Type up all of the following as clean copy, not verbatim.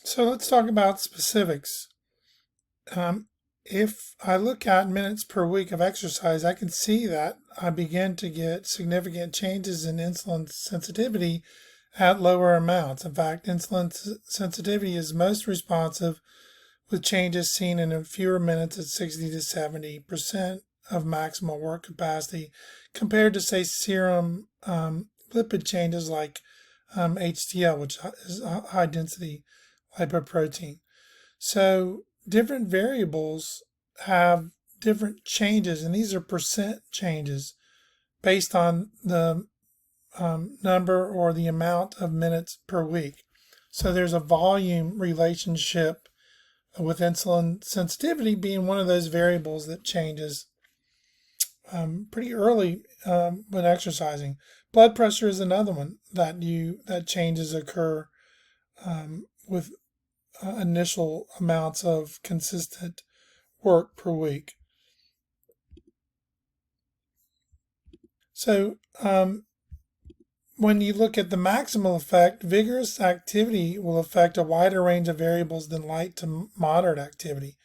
So let's talk about specifics. If I look at minutes per week of exercise, I can see that I begin to get significant changes in insulin sensitivity at lower amounts. In fact, insulin sensitivity is most responsive with changes seen in fewer minutes at 60 to 70% of maximal work capacity compared to, say, serum lipid changes like HDL, which is high density lipoprotein. So different variables have different changes, and these are percent changes based on the number or the amount of minutes per week. So there's a volume relationship with insulin sensitivity being one of those variables that changes pretty early when exercising. Blood pressure is another one that changes occur with initial amounts of consistent work per week. So when you look at the maximal effect, vigorous activity will affect a wider range of variables than light to moderate activity.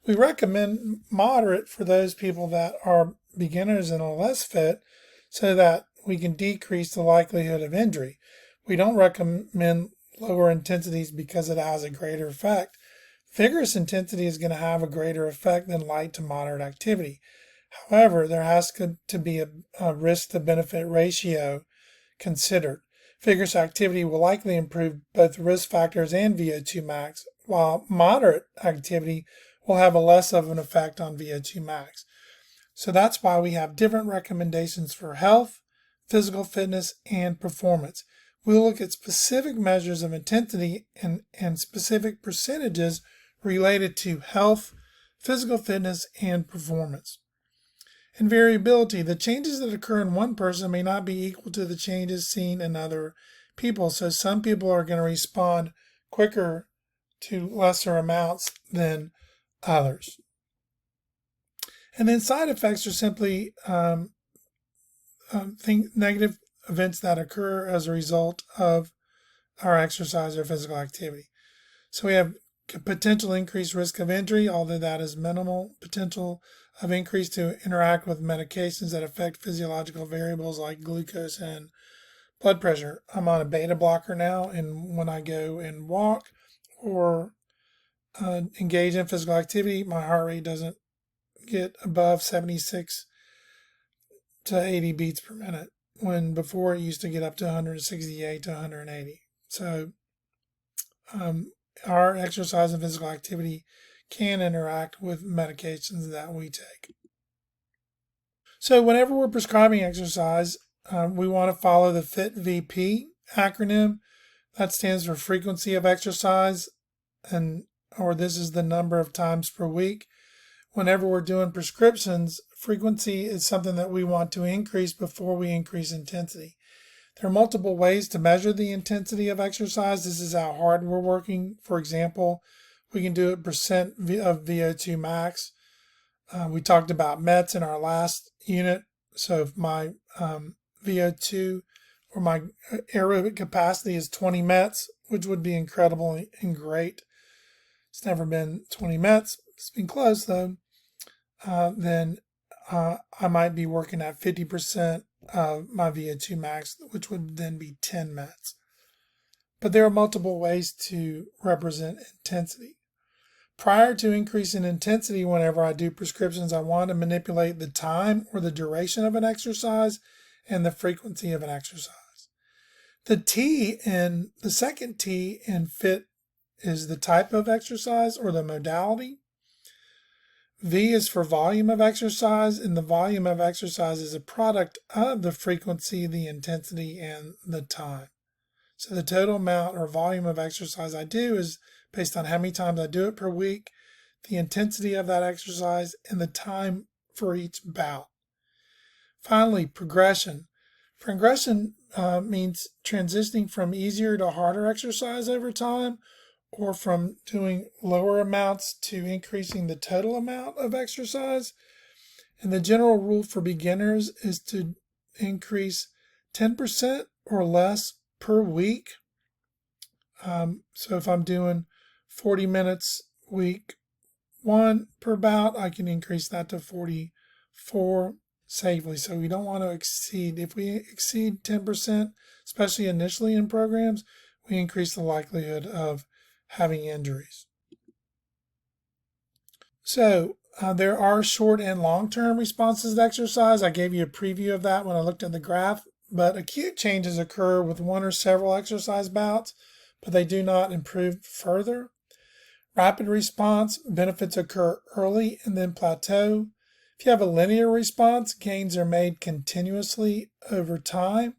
We recommend moderate for those people that are beginners and are less fit so that we can decrease the likelihood of injury. We don't recommend lower intensities because it has a greater effect. Vigorous intensity is going to have a greater effect than light to moderate activity. However, there has to be a risk to benefit ratio considered. Vigorous activity will likely improve both risk factors and VO2 max, while moderate activity will have a less of an effect on VO2 max. So that's why we have different recommendations for health, physical fitness, and performance. We'll look at specific measures of intensity and specific percentages related to health, physical fitness, and performance. And variability. The changes that occur in one person may not be equal to the changes seen in other people. So some people are going to respond quicker to lesser amounts than others. And then side effects are simply negative events that occur as a result of our exercise or physical activity. So we have potential increased risk of injury, although that is minimal. Potential of increase to interact with medications that affect physiological variables like glucose and blood pressure. I'm on a beta blocker now, and when I go and walk or engage in physical activity, my heart rate doesn't get above 76 to 80 beats per minute, when before it used to get up to 168 to 180. So our exercise and physical activity can interact with medications that we take. So whenever we're prescribing exercise, we want to follow the FIT-VP acronym. That stands for frequency of exercise, or this is the number of times per week. Whenever we're doing prescriptions, frequency is something that we want to increase before we increase intensity. There are multiple ways to measure the intensity of exercise. This is how hard we're working. For example, we can do it percent of VO2 max. We talked about METs in our last unit. So if my VO2 or my aerobic capacity is 20 METs, which would be incredible and great. It's never been 20 METs. It's been close though. Then I might be working at 50% of my VO2 max, which would then be 10 METs. But there are multiple ways to represent intensity. Prior to increasing intensity, whenever I do prescriptions, I want to manipulate the time or the duration of an exercise and the frequency of an exercise. The second T in FIT is the type of exercise or the modality. V is for volume of exercise, and the volume of exercise is a product of the frequency, the intensity, and the time. So the total amount or volume of exercise I do is based on how many times I do it per week, the intensity of that exercise, and the time for each bout. Finally, progression. Progression means transitioning from easier to harder exercise over time, or from doing lower amounts to increasing the total amount of exercise. And the general rule for beginners is to increase 10% or less per week. So if I'm doing 40 minutes week 1 per bout, I can increase that to 44 safely. So we don't want to exceed. If we exceed 10%, especially initially in programs, we increase the likelihood of having injuries. So there are short and long-term responses to exercise. I gave you a preview of that when I looked at the graph, but acute changes occur with one or several exercise bouts, but they do not improve further. Rapid response benefits occur early and then plateau. If you have a linear response, gains are made continuously over time.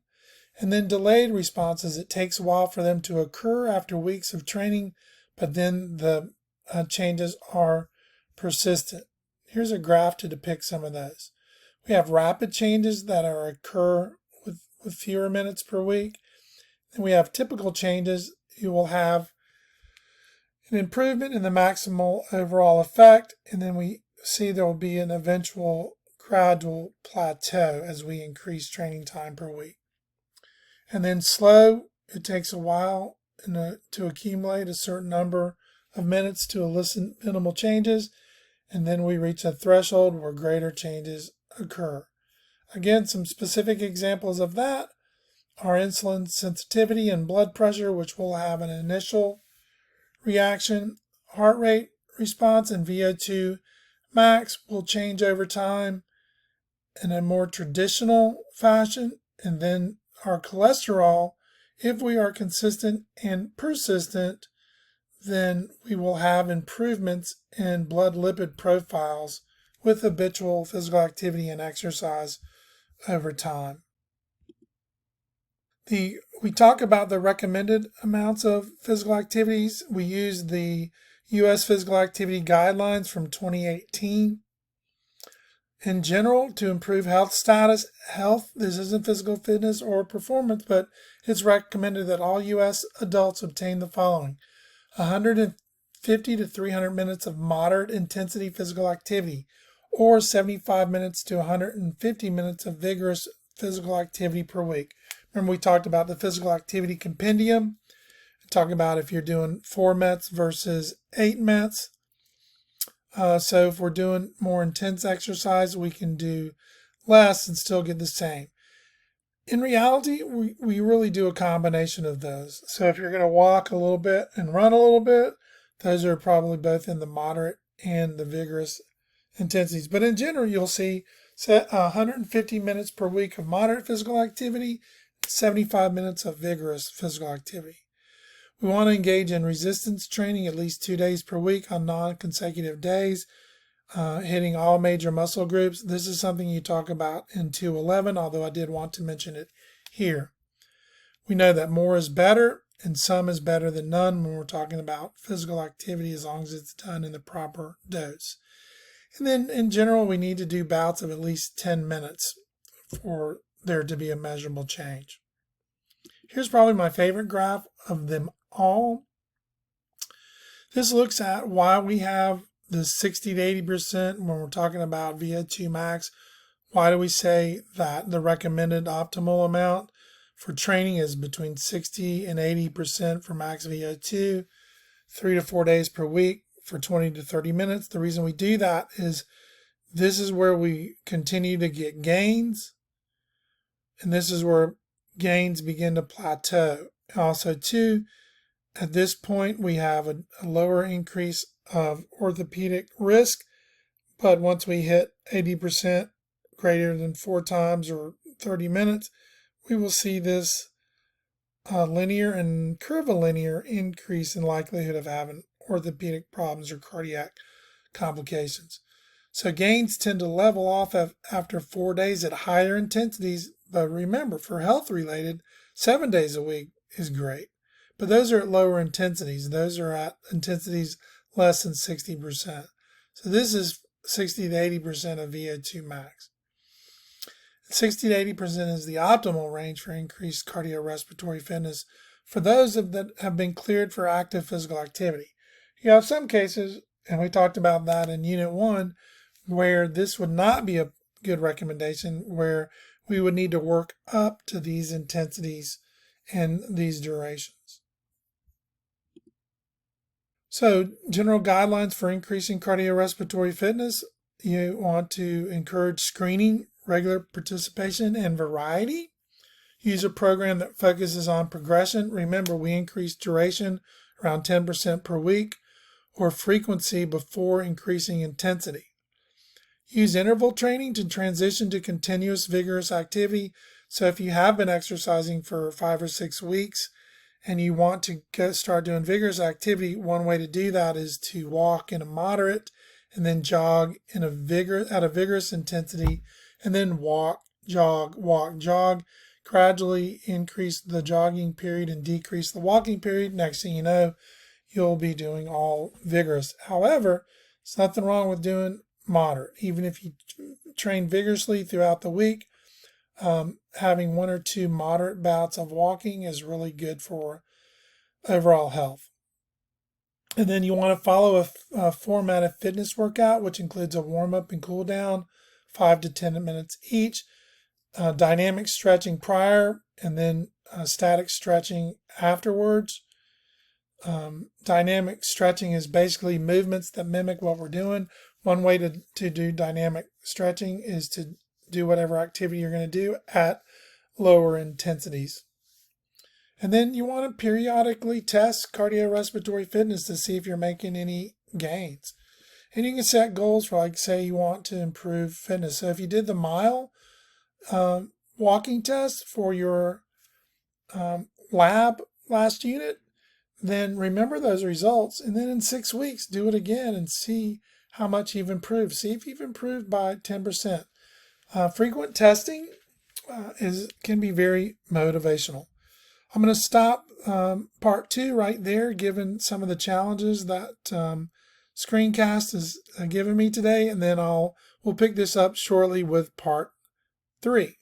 And then delayed responses, it takes a while for them to occur after weeks of training, but then the changes are persistent. Here's a graph to depict some of those. We have rapid changes that occur with fewer minutes per week. And we have typical changes. You will have an improvement in the maximal overall effect, and then we see there will be an eventual gradual plateau as we increase training time per week. And then slow, it takes a while to accumulate a certain number of minutes to elicit minimal changes, and then we reach a threshold where greater changes occur. Again, some specific examples of that are insulin sensitivity and blood pressure, which will have an initial reaction. Heart rate response and VO2 max will change over time in a more traditional fashion. And then our cholesterol, if we are consistent and persistent, then we will have improvements in blood lipid profiles with habitual physical activity and exercise over time. We talk about the recommended amounts of physical activities. We use the U.S. Physical Activity Guidelines from 2018. In general, to improve health status, this isn't physical fitness or performance, but it's recommended that all U.S. adults obtain the following: 150 to 300 minutes of moderate intensity physical activity, or 75 minutes to 150 minutes of vigorous physical activity per week. Remember, we talked about the physical activity compendium, talking about if you're doing 4 METs versus 8 METs. So if we're doing more intense exercise, we can do less and still get the same. In reality, we really do a combination of those. So if you're going to walk a little bit and run a little bit, those are probably both in the moderate and the vigorous intensities. But in general, you'll see 150 minutes per week of moderate physical activity, 75 minutes of vigorous physical activity. We want to engage in resistance training at least 2 days per week on non-consecutive days, hitting all major muscle groups. This is something you talk about in 211, although I did want to mention it here. We know that more is better and some is better than none when we're talking about physical activity, as long as it's done in the proper dose. And then in general, we need to do bouts of at least 10 minutes for there to be a measurable change. Here's probably my favorite graph of them all. This looks at why we have the 60 to 80% when we're talking about VO2 max. Why do we say that the recommended optimal amount for training is between 60 and 80% for max VO2, 3 to 4 days per week for 20 to 30 minutes? The reason we do that is this is where we continue to get gains, and this is where gains begin to plateau. Also, too, at this point, we have a lower increase of orthopedic risk, but once we hit 80% greater than 4 times or 30 minutes, we will see this linear and curvilinear increase in likelihood of having orthopedic problems or cardiac complications. So gains tend to level off after 4 days at higher intensities, but remember, for health-related, 7 days a week is great. But those are at lower intensities. Those are at intensities less than 60%. So this is 60 to 80% of VO2 max. 60 to 80% is the optimal range for increased cardiorespiratory fitness for those that have been cleared for active physical activity. You have some cases, and we talked about that in Unit 1, where this would not be a good recommendation, where we would need to work up to these intensities and these durations. So, general guidelines for increasing cardiorespiratory fitness. You want to encourage screening, regular participation, and variety. Use a program that focuses on progression. Remember, we increase duration around 10% per week or frequency before increasing intensity. Use interval training to transition to continuous vigorous activity. So if you have been exercising for 5 or 6 weeks and you want to start doing vigorous activity, one way to do that is to walk in a moderate and then jog at a vigorous intensity, and then walk, jog. Gradually increase the jogging period and decrease the walking period. Next thing you know, you'll be doing all vigorous. However, there's nothing wrong with doing moderate. Even if you train vigorously throughout the week, having 1 or 2 moderate bouts of walking is really good for overall health. And then you want to follow a formatted fitness workout, which includes a warm-up and cool down, 5 to 10 minutes each, dynamic stretching prior, and then static stretching afterwards. Dynamic stretching is basically movements that mimic what we're doing. One way to do dynamic stretching is to do whatever activity you're going to do at lower intensities. And then you want to periodically test cardiorespiratory fitness to see if you're making any gains. And you can set goals for, like, say you want to improve fitness. So if you did the mile walking test for your lab last unit, then remember those results. And then in 6 weeks, do it again and see how much you've improved. See if you've improved by 10%. Frequent testing can be very motivational. I'm going to stop part 2 right there, given some of the challenges that screencast has given me today, and then we'll pick this up shortly with part 3.